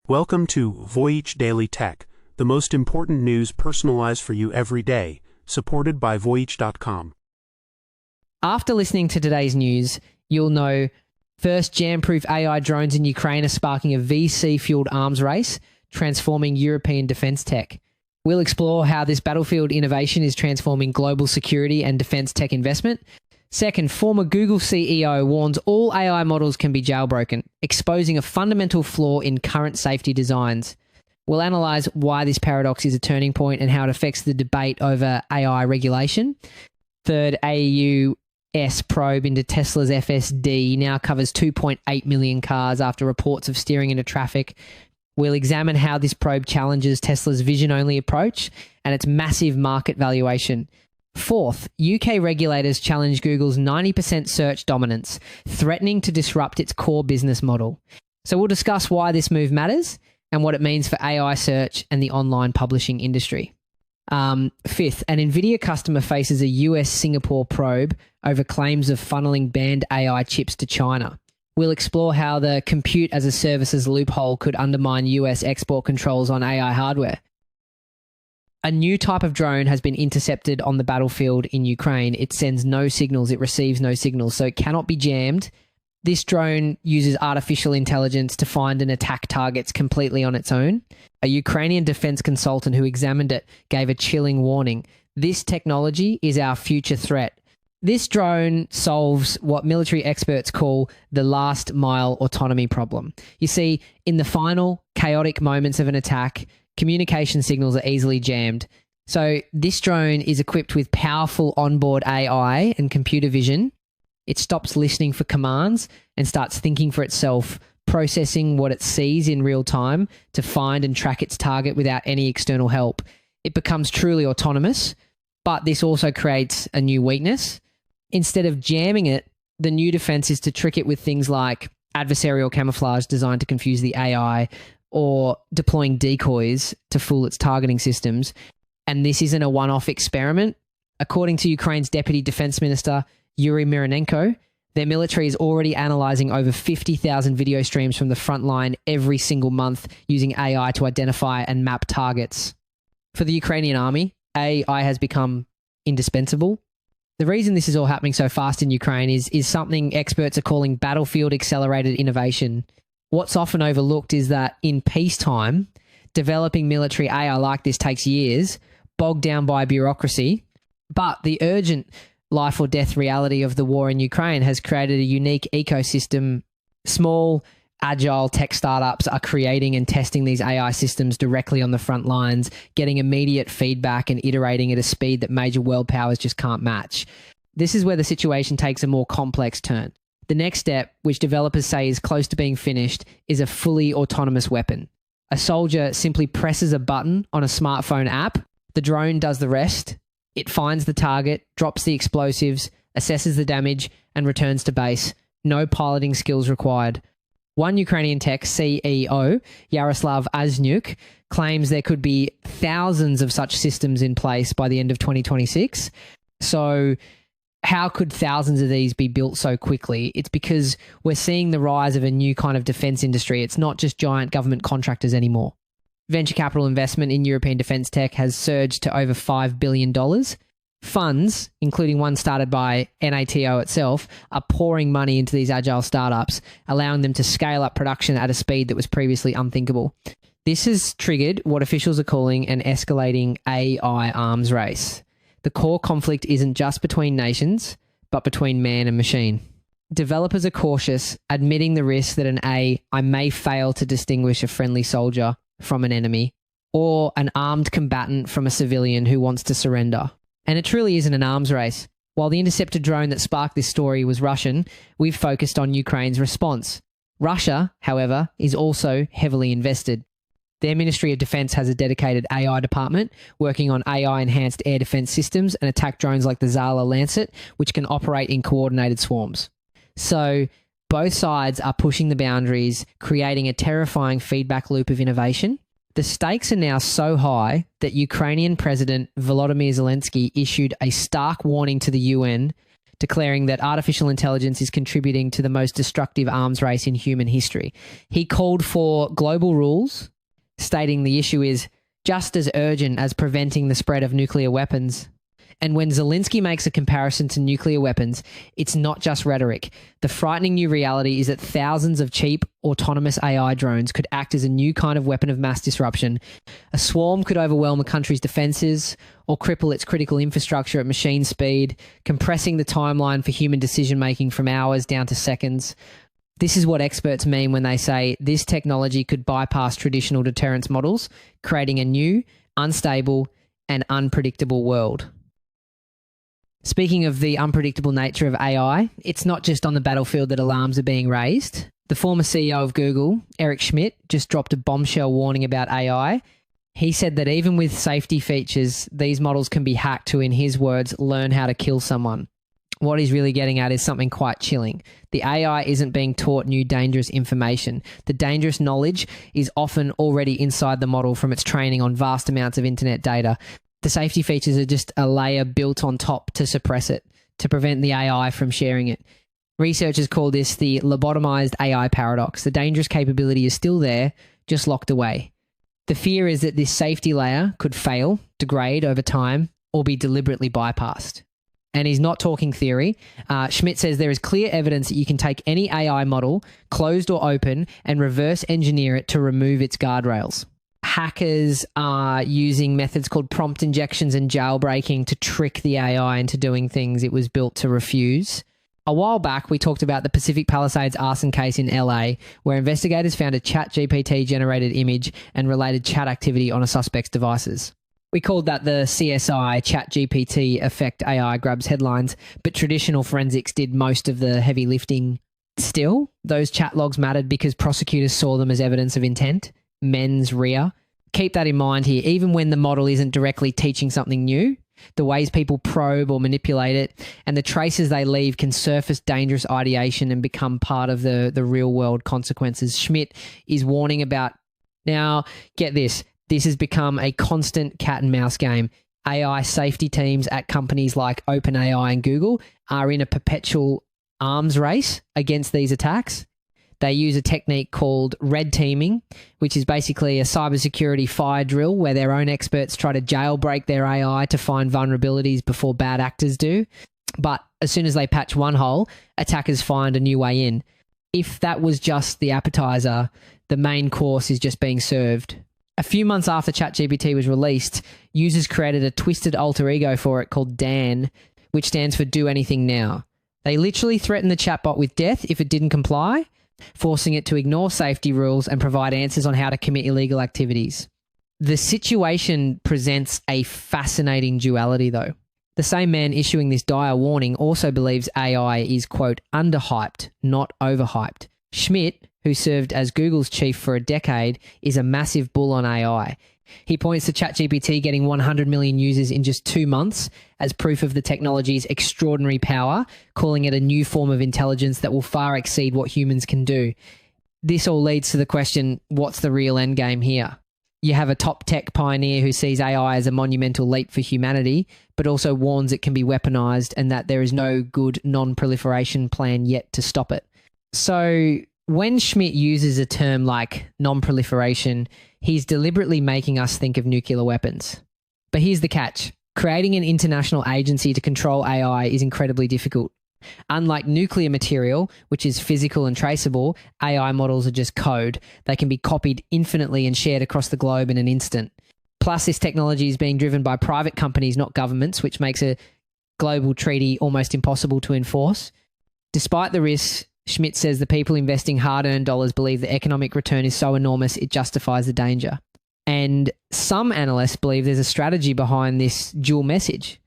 Welcome to Voyage Daily Tech, the most important news personalized for you every day, supported by Voyage.com. After listening to today's news, you'll know first jam-proof AI drones in Ukraine are sparking a VC-fueled arms race, transforming European defense tech. We'll explore how this battlefield innovation is transforming global security and defense tech investment. Second, former Google CEO warns all AI models can be jailbroken, exposing a fundamental flaw in current safety designs. We'll analyze why this paradox is a turning point and how it affects the debate over AI regulation. Third, U.S probe into Tesla's FSD now covers 2.8 million cars after reports of steering into traffic. We'll examine how this probe challenges Tesla's vision-only approach and its massive market valuation. Fourth, UK regulators challenge Google's 90% search dominance, threatening to disrupt its core business model. So we'll discuss why this move matters and what it means for AI search and the online publishing industry. Fifth, an Nvidia customer faces a U.S Singapore probe over claims of funneling banned AI chips to China. We'll explore how the compute as a services loophole could undermine U.S export controls on AI hardware. A new type of drone has been intercepted on the battlefield in Ukraine. It sends no signals, it receives no signals, so it cannot be jammed. This drone uses artificial intelligence to find and attack targets completely on its own. A Ukrainian defense consultant who examined it gave a chilling warning. This technology is our future threat. This drone solves what military experts call the last mile autonomy problem. You see, in the final chaotic moments of an attack, communication signals are easily jammed. So this drone is equipped with powerful onboard AI and computer vision. It stops listening for commands and starts thinking for itself, processing what it sees in real time to find and track its target without any external help. It becomes truly autonomous, but this also creates a new weakness. Instead of jamming it, the new defense is to trick it with things like adversarial camouflage designed to confuse the AI, or deploying decoys to fool its targeting systems. And this isn't a one-off experiment. According to Ukraine's Deputy Defense Minister, Yuri Mironenko, their military is already analyzing over 50,000 video streams from the front line every single month using AI to identify and map targets. For the Ukrainian army, AI has become indispensable. The reason this is all happening so fast in Ukraine is something experts are calling battlefield accelerated innovation. What's often overlooked is that in peacetime, developing military AI like this takes years, bogged down by bureaucracy, but the urgent life or death reality of the war in Ukraine has created a unique ecosystem. Small, agile tech startups are creating and testing these AI systems directly on the front lines, getting immediate feedback and iterating at a speed that major world powers just can't match. This is where the situation takes a more complex turn. The next step, which developers say is close to being finished, is a fully autonomous weapon. A soldier simply presses a button on a smartphone app. The drone does the rest. It finds the target, drops the explosives, assesses the damage, and returns to base. No piloting skills required. One Ukrainian tech CEO, Yaroslav Aznyuk, claims there could be thousands of such systems in place by the end of 2026. So how could thousands of these be built so quickly? It's because we're seeing the rise of a new kind of defense industry. It's not just giant government contractors anymore. Venture capital investment in European defense tech has surged to over $5 billion. Funds, including one started by NATO itself, are pouring money into these agile startups, allowing them to scale up production at a speed that was previously unthinkable. This has triggered what officials are calling an escalating AI arms race. The core conflict isn't just between nations, but between man and machine. Developers are cautious, admitting the risk that I may fail to distinguish a friendly soldier from an enemy, or an armed combatant from a civilian who wants to surrender. And it truly isn't an arms race. While the intercepted drone that sparked this story was Russian, we've focused on Ukraine's response. Russia, however, is also heavily invested. Their Ministry of Defense has a dedicated AI department working on AI-enhanced air defense systems and attack drones like the Zala Lancet, which can operate in coordinated swarms. So both sides are pushing the boundaries, creating a terrifying feedback loop of innovation. The stakes are now so high that Ukrainian President Volodymyr Zelensky issued a stark warning to the UN declaring that artificial intelligence is contributing to the most destructive arms race in human history. He called for global rules, stating the issue is just as urgent as preventing the spread of nuclear weapons. And when Zelensky makes a comparison to nuclear weapons, it's not just rhetoric. The frightening new reality is that thousands of cheap, autonomous AI drones could act as a new kind of weapon of mass disruption. A swarm could overwhelm a country's defences or cripple its critical infrastructure at machine speed, compressing the timeline for human decision-making from hours down to seconds. This is what experts mean when they say this technology could bypass traditional deterrence models, creating a new, unstable, and unpredictable world. Speaking of the unpredictable nature of AI, it's not just on the battlefield that alarms are being raised. The former CEO of Google, Eric Schmidt, just dropped a bombshell warning about AI. He said that even with safety features, these models can be hacked to, in his words, learn how to kill someone. What he's really getting at is something quite chilling. The AI isn't being taught new dangerous information. The dangerous knowledge is often already inside the model from its training on vast amounts of internet data. The safety features are just a layer built on top to suppress it, to prevent the AI from sharing it. Researchers call this the lobotomized AI paradox. The dangerous capability is still there, just locked away. The fear is that this safety layer could fail, degrade over time, or be deliberately bypassed. And he's not talking theory. Schmidt says there is clear evidence that you can take any AI model, closed or open, and reverse engineer it to remove its guardrails. Hackers are using methods called prompt injections and jailbreaking to trick the AI into doing things it was built to refuse. A while back, we talked about the Pacific Palisades arson case in LA, where investigators found a ChatGPT-generated image and related chat activity on a suspect's devices. We called that the CSI ChatGPT effect. AI grabs headlines, but traditional forensics did most of the heavy lifting. Still, those chat logs mattered because prosecutors saw them as evidence of intent. Mens rea. Keep that in mind here. Even when the model isn't directly teaching something new, the ways people probe or manipulate it and the traces they leave can surface dangerous ideation and become part of the real world consequences. Schmidt is warning about, now get this has become a constant cat and mouse game. AI safety teams at companies like OpenAI and Google are in a perpetual arms race against these attacks. They use a technique called red teaming, which is basically a cybersecurity fire drill where their own experts try to jailbreak their AI to find vulnerabilities before bad actors do. But as soon as they patch one hole, attackers find a new way in. If that was just the appetizer, the main course is just being served. A few months after ChatGPT was released, users created a twisted alter ego for it called Dan, which stands for Do Anything Now. They literally threatened the chatbot with death if it didn't comply, forcing it to ignore safety rules and provide answers on how to commit illegal activities. The situation presents a fascinating duality, though. The same man issuing this dire warning also believes AI is, quote, underhyped, not overhyped. Schmidt, who served as Google's chief for a decade, is a massive bull on AI. He points to ChatGPT getting 100 million users in just 2 months as proof of the technology's extraordinary power, calling it a new form of intelligence that will far exceed what humans can do. This all leads to the question, what's the real end game here? You have a top tech pioneer who sees AI as a monumental leap for humanity, but also warns it can be weaponized and that there is no good non-proliferation plan yet to stop it. So when Schmidt uses a term like non-proliferation, he's deliberately making us think of nuclear weapons. But here's the catch. Creating an international agency to control AI is incredibly difficult. Unlike nuclear material, which is physical and traceable, AI models are just code. They can be copied infinitely and shared across the globe in an instant. Plus, this technology is being driven by private companies, not governments, which makes a global treaty almost impossible to enforce. Despite the risks, Schmidt says the people investing hard-earned dollars believe the economic return is so enormous it justifies the danger. And some analysts believe there's a strategy behind this dual message.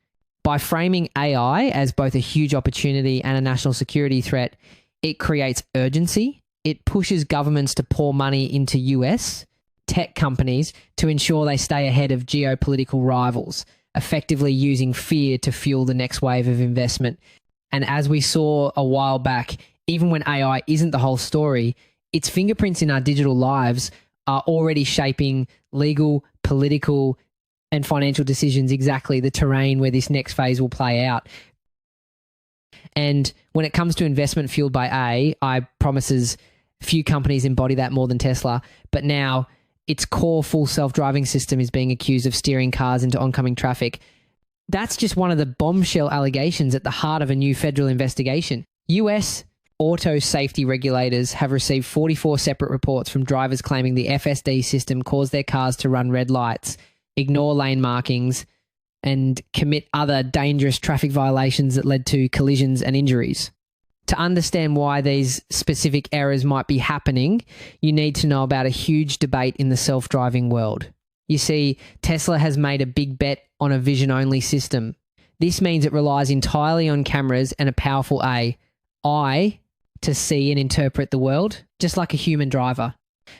By framing AI as both a huge opportunity and a national security threat, it creates urgency. It pushes governments to pour money into US tech companies to ensure they stay ahead of geopolitical rivals, effectively using fear to fuel the next wave of investment. And as we saw a while back, even when AI isn't the whole story, its fingerprints in our digital lives are already shaping legal, political, and financial decisions, exactly the terrain where this next phase will play out. And when it comes to investment fueled by AI promises few companies embody that more than Tesla. But now its core full self-driving system is being accused of steering cars into oncoming traffic. That's just one of the bombshell allegations at the heart of a new federal investigation. U.S. auto safety regulators have received 44 separate reports from drivers claiming the FSD system caused their cars to run red lights, ignore lane markings, and commit other dangerous traffic violations that led to collisions and injuries. To understand why these specific errors might be happening, you need to know about a huge debate in the self-driving world. You see, Tesla has made a big bet on a vision-only system. This means it relies entirely on cameras and a powerful eye to see and interpret the world, just like a human driver.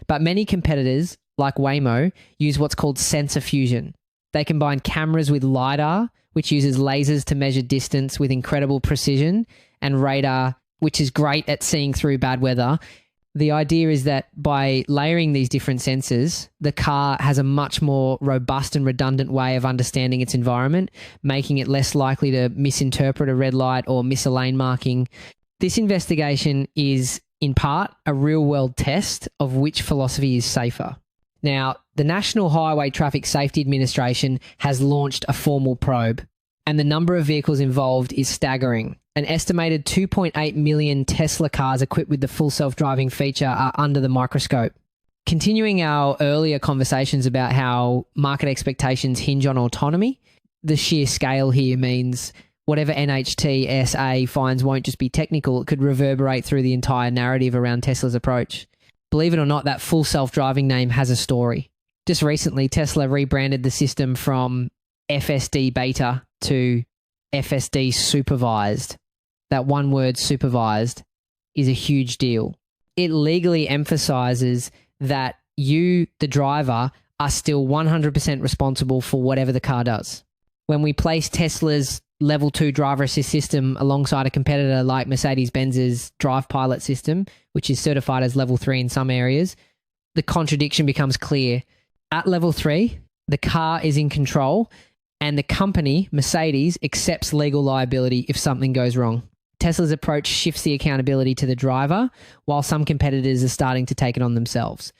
But many competitors, like Waymo, use what's called sensor fusion. They combine cameras with LiDAR, which uses lasers to measure distance with incredible precision, and radar, which is great at seeing through bad weather. The idea is that by layering these different sensors, the car has a much more robust and redundant way of understanding its environment, making it less likely to misinterpret a red light or miss a lane marking. This investigation is, in part, a real-world test of which philosophy is safer. Now, the National Highway Traffic Safety Administration has launched a formal probe, and the number of vehicles involved is staggering. An estimated 2.8 million Tesla cars equipped with the full self-driving feature are under the microscope. Continuing our earlier conversations about how market expectations hinge on autonomy, the sheer scale here means whatever NHTSA finds won't just be technical, it could reverberate through the entire narrative around Tesla's approach. Believe it or not, that full self-driving name has a story. Just recently, Tesla rebranded the system from FSD Beta to FSD Supervised. That one word, supervised, is a huge deal. It legally emphasizes that you, the driver, are still 100% responsible for whatever the car does. When we place Tesla's Level 2 driver assist system alongside a competitor like Mercedes-Benz's Drive Pilot system, which is certified as Level 3 in some areas, the contradiction becomes clear. At Level 3, the car is in control and the company, Mercedes, accepts legal liability if something goes wrong. Tesla's approach shifts the accountability to the driver, while some competitors are starting to take it on themselves.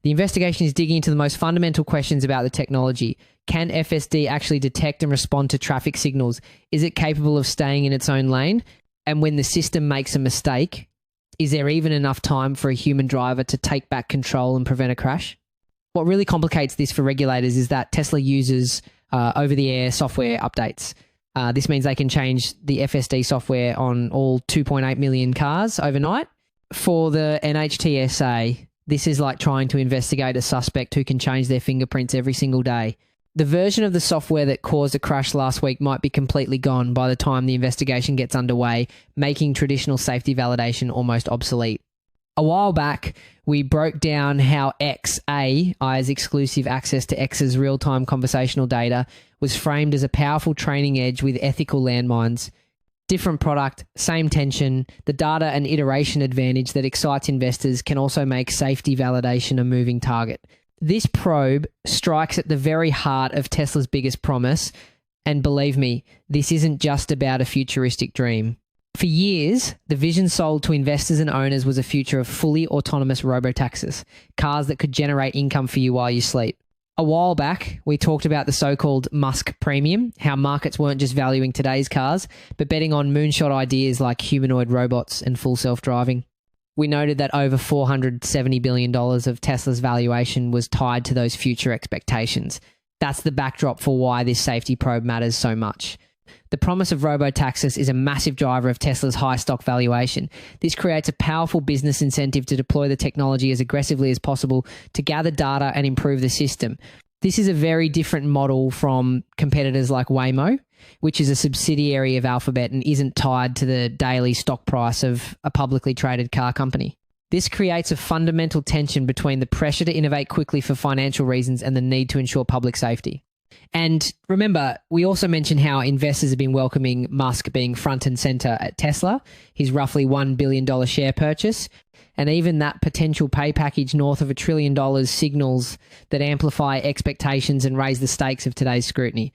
The investigation is digging into the most fundamental questions about the technology. Can FSD actually detect and respond to traffic signals? Is it capable of staying in its own lane? And when the system makes a mistake, is there even enough time for a human driver to take back control and prevent a crash? What really complicates this for regulators is that Tesla uses over-the-air software updates. This means they can change the FSD software on all 2.8 million cars overnight. For the NHTSA, this is like trying to investigate a suspect who can change their fingerprints every single day. The version of the software that caused a crash last week might be completely gone by the time the investigation gets underway, making traditional safety validation almost obsolete. A while back, we broke down how AI's exclusive access to X's real-time conversational data was framed as a powerful training edge with ethical landmines. Different product, same tension, the data and iteration advantage that excites investors can also make safety validation a moving target. This probe strikes at the very heart of Tesla's biggest promise, and believe me, this isn't just about a futuristic dream. For years, the vision sold to investors and owners was a future of fully autonomous robotaxis, cars that could generate income for you while you sleep. A while back, we talked about the so-called Musk premium, how markets weren't just valuing today's cars, but betting on moonshot ideas like humanoid robots and full self-driving. We noted that over $470 billion of Tesla's valuation was tied to those future expectations. That's the backdrop for why this safety probe matters so much. The promise of robotaxis is a massive driver of Tesla's high stock valuation. This creates a powerful business incentive to deploy the technology as aggressively as possible to gather data and improve the system. This is a very different model from competitors like Waymo, which is a subsidiary of Alphabet and isn't tied to the daily stock price of a publicly traded car company. This creates a fundamental tension between the pressure to innovate quickly for financial reasons and the need to ensure public safety. And remember, we also mentioned how investors have been welcoming Musk being front and center at Tesla, his roughly $1 billion share purchase. And even that potential pay package north of $1 trillion signals that amplify expectations and raise the stakes of today's scrutiny.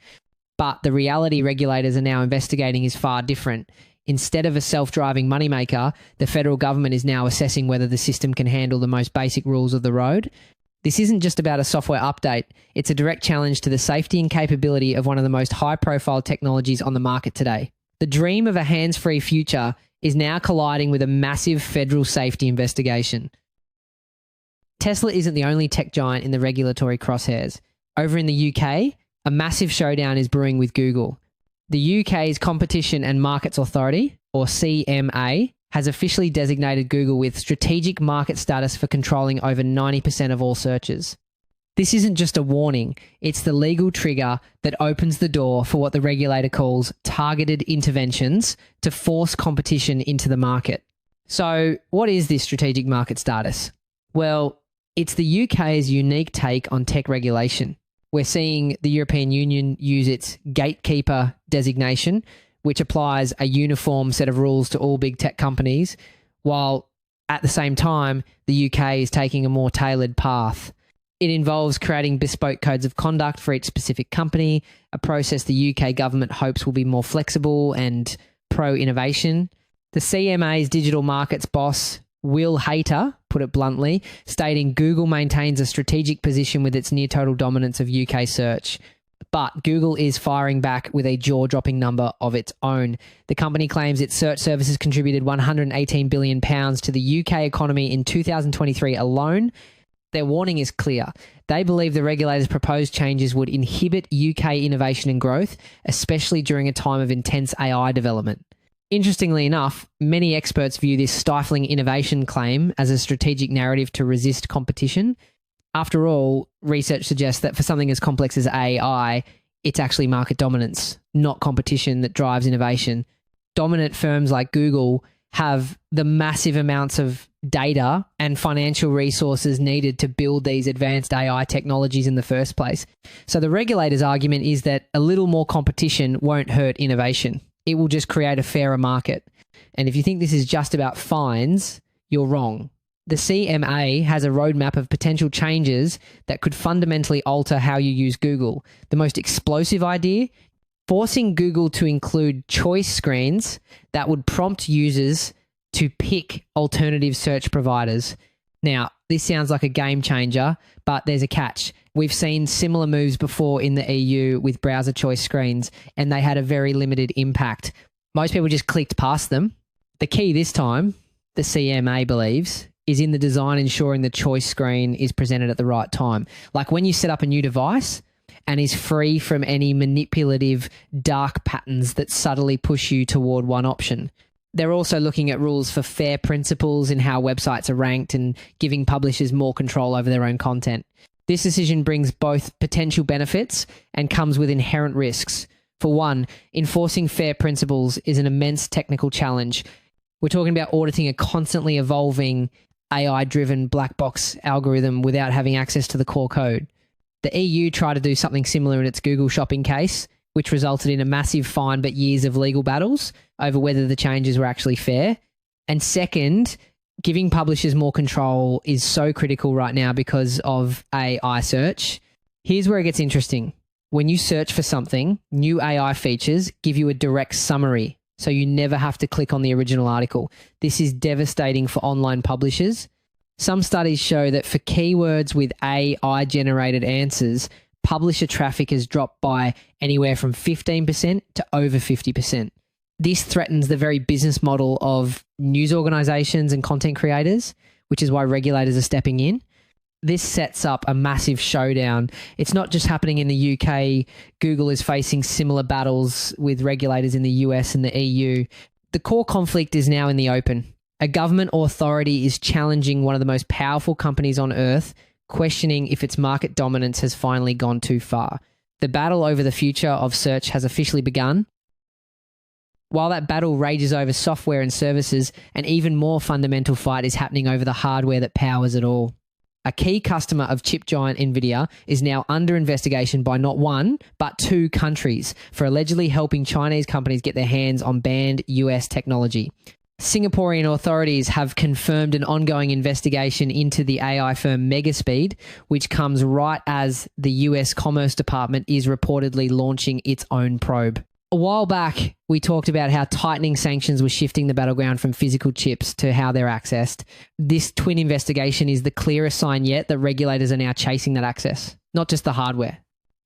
But the reality regulators are now investigating is far different. Instead of a self-driving moneymaker, the federal government is now assessing whether the system can handle the most basic rules of the road. This isn't just about a software update. It's a direct challenge to the safety and capability of one of the most high-profile technologies on the market today. The dream of a hands-free future is now colliding with a massive federal safety investigation. Tesla isn't the only tech giant in the regulatory crosshairs. Over in the UK, a massive showdown is brewing with Google. The UK's Competition and Markets Authority, or CMA, has officially designated Google with strategic market status for controlling over 90% of all searches. This isn't just a warning, it's the legal trigger that opens the door for what the regulator calls targeted interventions to force competition into the market. So, what is this strategic market status? Well, it's the UK's unique take on tech regulation. We're seeing the European Union use its gatekeeper designation, which applies a uniform set of rules to all big tech companies, while at the same time, the UK is taking a more tailored path. It involves creating bespoke codes of conduct for each specific company, a process the UK government hopes will be more flexible and pro-innovation. The CMA's digital markets boss, Will Hayter, put it bluntly, stating Google maintains a strategic position with its near total dominance of UK search. But Google is firing back with a jaw-dropping number of its own. The company claims its search services contributed £118 billion to the UK economy in 2023 alone. Their warning is clear. They believe the regulator's proposed changes would inhibit UK innovation and growth, especially during a time of intense AI development. Interestingly enough, many experts view this stifling innovation claim as a strategic narrative to resist competition. After all, research suggests that for something as complex as AI, it's actually market dominance, not competition, that drives innovation. Dominant firms like Google have the massive amounts of data and financial resources needed to build these advanced AI technologies in the first place. So the regulator's argument is that a little more competition won't hurt innovation. It will just create a fairer market. And if you think this is just about fines, you're wrong. The CMA has a roadmap of potential changes that could fundamentally alter how you use Google. The most explosive idea, forcing Google to include choice screens that would prompt users to pick alternative search providers. Now, this sounds like a game changer, but there's a catch. We've seen similar moves before in the EU with browser choice screens, and they had a very limited impact. Most people just clicked past them. The key this time, the CMA believes, is in the design ensuring the choice screen is presented at the right time. Like when you set up a new device and is free from any manipulative dark patterns that subtly push you toward one option. They're also looking at rules for fair principles in how websites are ranked and giving publishers more control over their own content. This decision brings both potential benefits and comes with inherent risks. For one, enforcing fair principles is an immense technical challenge. We're talking about auditing a constantly evolving AI-driven black box algorithm without having access to the core code. The EU tried to do something similar in its Google shopping case, which resulted in a massive fine but years of legal battles over whether the changes were actually fair. And second, giving publishers more control is so critical right now because of AI search. Here's where it gets interesting. When you search for something, new AI features give you a direct summary, so you never have to click on the original article. This is devastating for online publishers. Some studies show that for keywords with AI-generated answers, publisher traffic has dropped by anywhere from 15% to over 50%. This threatens the very business model of news organizations and content creators, which is why regulators are stepping in. This sets up a massive showdown. It's not just happening in the UK. Google is facing similar battles with regulators in the US and the EU. The core conflict is now in the open. A government authority is challenging one of the most powerful companies on earth, questioning if its market dominance has finally gone too far. The battle over the future of search has officially begun. While that battle rages over software and services, an even more fundamental fight is happening over the hardware that powers it all. A key customer of chip giant Nvidia is now under investigation by not one, but two countries for allegedly helping Chinese companies get their hands on banned US technology. Singaporean authorities have confirmed an ongoing investigation into the AI firm Megaspeed, which comes right as the US Commerce Department is reportedly launching its own probe. A while back, we talked about how tightening sanctions were shifting the battleground from physical chips to how they're accessed. This twin investigation is the clearest sign yet that regulators are now chasing that access, not just the hardware.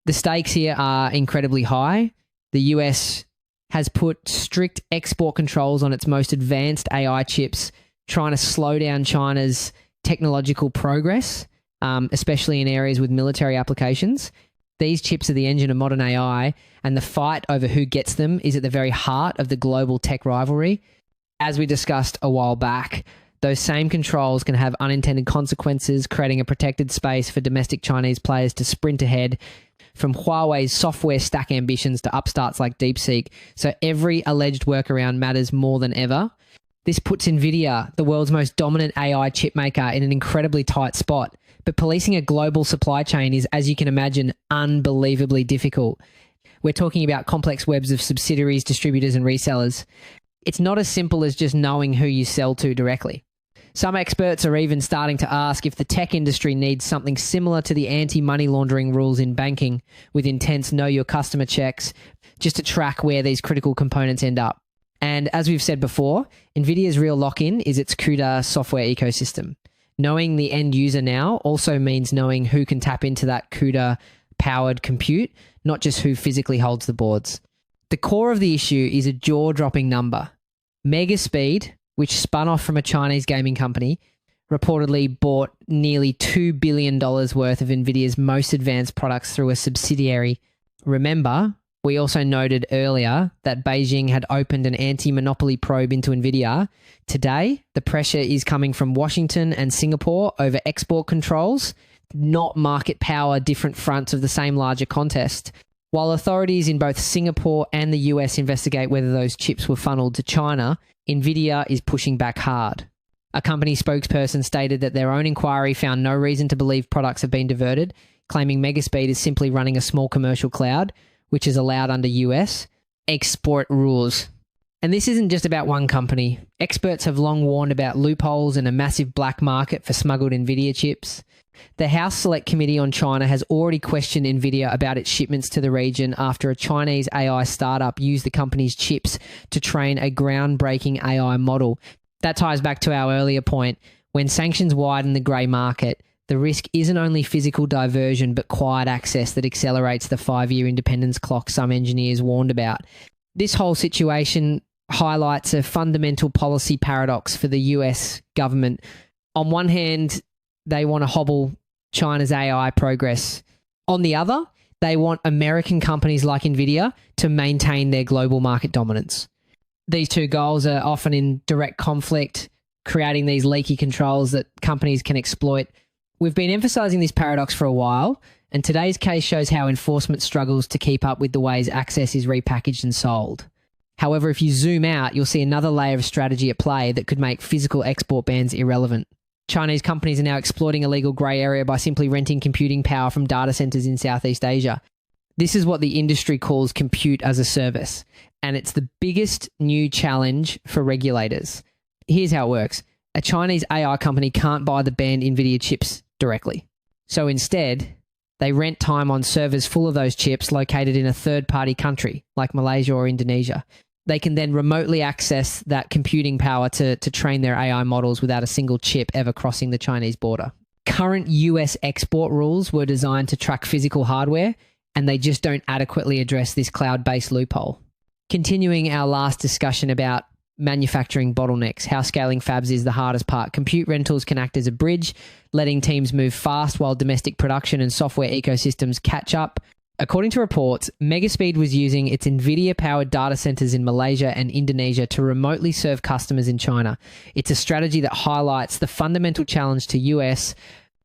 The stakes here are incredibly high. The US has put strict export controls on its most advanced AI chips, trying to slow down China's technological progress, especially in areas with military applications. These chips are the engine of modern AI, and the fight over who gets them is at the very heart of the global tech rivalry. As we discussed a while back, those same controls can have unintended consequences, creating a protected space for domestic Chinese players to sprint ahead, from Huawei's software stack ambitions to upstarts like DeepSeek. So every alleged workaround matters more than ever. This puts Nvidia, the world's most dominant AI chip maker, in an incredibly tight spot. But policing a global supply chain is, as you can imagine, unbelievably difficult. We're talking about complex webs of subsidiaries, distributors, and resellers. It's not as simple as just knowing who you sell to directly. Some experts are even starting to ask if the tech industry needs something similar to the anti-money laundering rules in banking, with intense know-your-customer checks, just to track where these critical components end up. And as we've said before, Nvidia's real lock-in is its CUDA software ecosystem. Knowing the end user now also means knowing who can tap into that CUDA-powered compute, not just who physically holds the boards. The core of the issue is a jaw-dropping number. Megaspeed, which spun off from a Chinese gaming company, reportedly bought nearly $2 billion worth of Nvidia's most advanced products through a subsidiary. Remember, we also noted earlier that Beijing had opened an anti-monopoly probe into Nvidia. Today, the pressure is coming from Washington and Singapore over export controls, not market power, different fronts of the same larger contest. While authorities in both Singapore and the US investigate whether those chips were funneled to China, Nvidia is pushing back hard. A company spokesperson stated that their own inquiry found no reason to believe products have been diverted, claiming Megaspeed is simply running a small commercial cloud, which is allowed under US export rules. And this isn't just about one company. Experts have long warned about loopholes and a massive black market for smuggled Nvidia chips. The House Select Committee on China has already questioned Nvidia about its shipments to the region after a Chinese AI startup used the company's chips to train a groundbreaking AI model. That ties back to our earlier point. When sanctions widen the grey market, the risk isn't only physical diversion, but quiet access that accelerates the 5-year independence clock some engineers warned about. This whole situation highlights a fundamental policy paradox for the US government. On one hand, they want to hobble China's AI progress. On the other, they want American companies like Nvidia to maintain their global market dominance. These two goals are often in direct conflict, creating these leaky controls that companies can exploit. We've been emphasizing this paradox for a while, and today's case shows how enforcement struggles to keep up with the ways access is repackaged and sold. However, if you zoom out, you'll see another layer of strategy at play that could make physical export bans irrelevant. Chinese companies are now exploiting a legal grey area by simply renting computing power from data centers in Southeast Asia. This is what the industry calls compute as a service, and it's the biggest new challenge for regulators. Here's how it works. A Chinese AI company can't buy the banned Nvidia chips directly. So instead, they rent time on servers full of those chips located in a third-party country, like Malaysia or Indonesia. They can then remotely access that computing power to train their AI models without a single chip ever crossing the Chinese border. Current US export rules were designed to track physical hardware, and they just don't adequately address this cloud-based loophole. Continuing our last discussion about manufacturing bottlenecks, how scaling fabs is the hardest part. Compute rentals can act as a bridge, letting teams move fast while domestic production and software ecosystems catch up. According to reports, Megaspeed was using its Nvidia-powered data centers in Malaysia and Indonesia to remotely serve customers in China. It's a strategy that highlights the fundamental challenge to US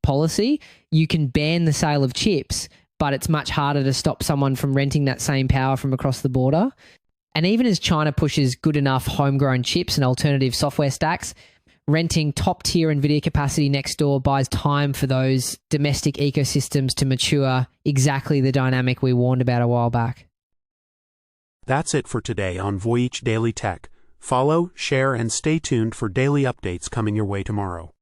policy. You can ban the sale of chips, but it's much harder to stop someone from renting that same power from across the border. And even as China pushes good enough homegrown chips and alternative software stacks, renting top-tier Nvidia capacity next door buys time for those domestic ecosystems to mature, exactly the dynamic we warned about a while back. That's it for today on Voyage Daily Tech. Follow, share, and stay tuned for daily updates coming your way tomorrow.